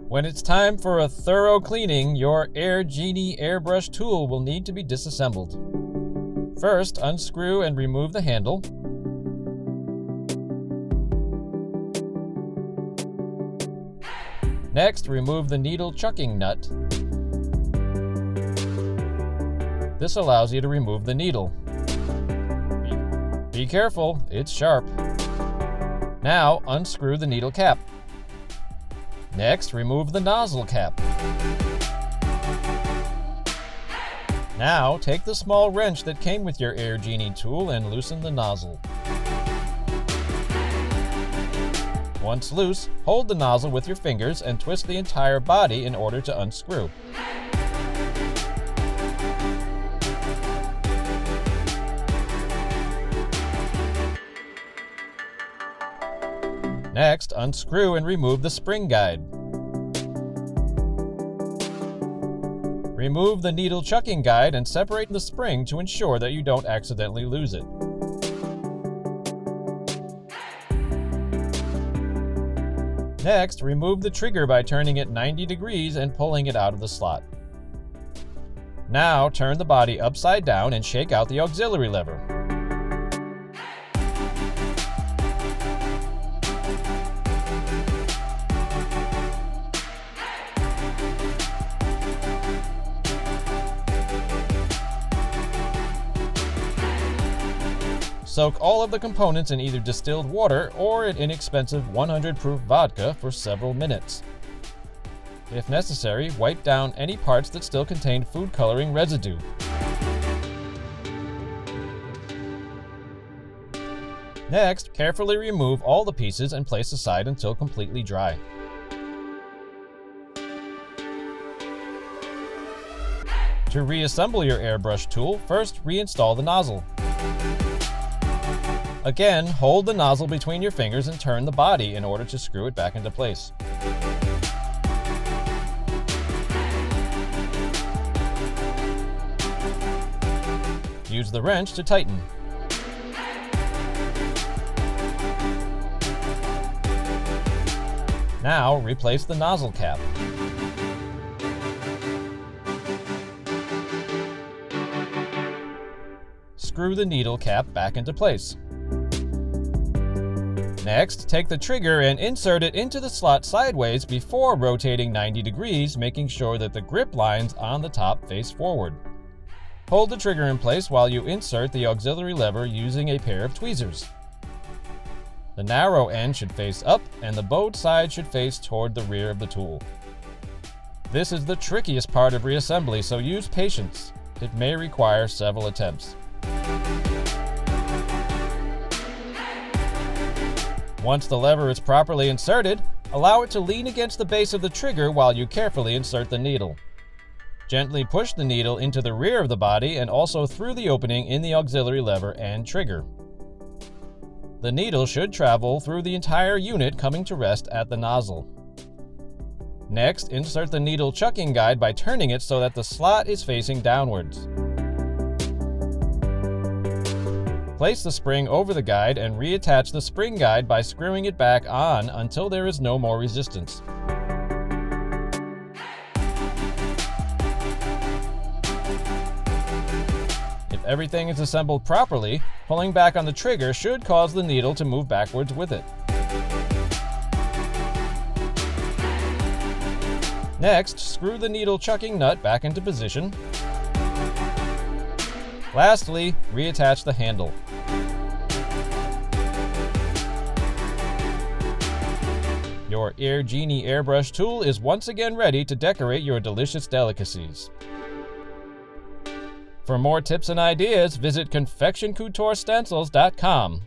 When it's time for a thorough cleaning, your AirGenie Airbrush tool will need to be disassembled. First, unscrew and remove the handle. Next, remove the needle chucking nut. This allows you to remove the needle. Be careful, it's sharp. Now, unscrew the needle cap. Next, remove the nozzle cap. Now, take the small wrench that came with your AirGenie tool and loosen the nozzle. Once loose, hold the nozzle with your fingers and twist the entire body in order to unscrew. Next, unscrew and remove the spring guide. Remove the needle chucking guide and separate the spring to ensure that you don't accidentally lose it. Next, remove the trigger by turning it 90 degrees and pulling it out of the slot. Now, turn the body upside down and shake out the auxiliary lever. Soak all of the components in either distilled water or an inexpensive 100 proof vodka for several minutes. If necessary, wipe down any parts that still contain food coloring residue. Next, carefully remove all the pieces and place aside until completely dry. To reassemble your airbrush tool, first reinstall the nozzle. Again, hold the nozzle between your fingers and turn the body in order to screw it back into place. Use the wrench to tighten. Now, replace the nozzle cap. Screw the needle cap back into place. Next, take the trigger and insert it into the slot sideways before rotating 90 degrees, making sure that the grip lines on the top face forward. Hold the trigger in place while you insert the auxiliary lever using a pair of tweezers. The narrow end should face up and the bowed side should face toward the rear of the tool. This is the trickiest part of reassembly, so use patience. It may require several attempts. Once the lever is properly inserted, allow it to lean against the base of the trigger while you carefully insert the needle. Gently push the needle into the rear of the body and also through the opening in the auxiliary lever and trigger. The needle should travel through the entire unit, coming to rest at the nozzle. Next, insert the needle chucking guide by turning it so that the slot is facing downwards. Place the spring over the guide and reattach the spring guide by screwing it back on until there is no more resistance. If everything is assembled properly, pulling back on the trigger should cause the needle to move backwards with it. Next, screw the needle chucking nut back into position. Lastly, reattach the handle. Your AirGenie Airbrush tool is once again ready to decorate your delicious delicacies. For more tips and ideas, visit ConfectionCoutureStencils.com.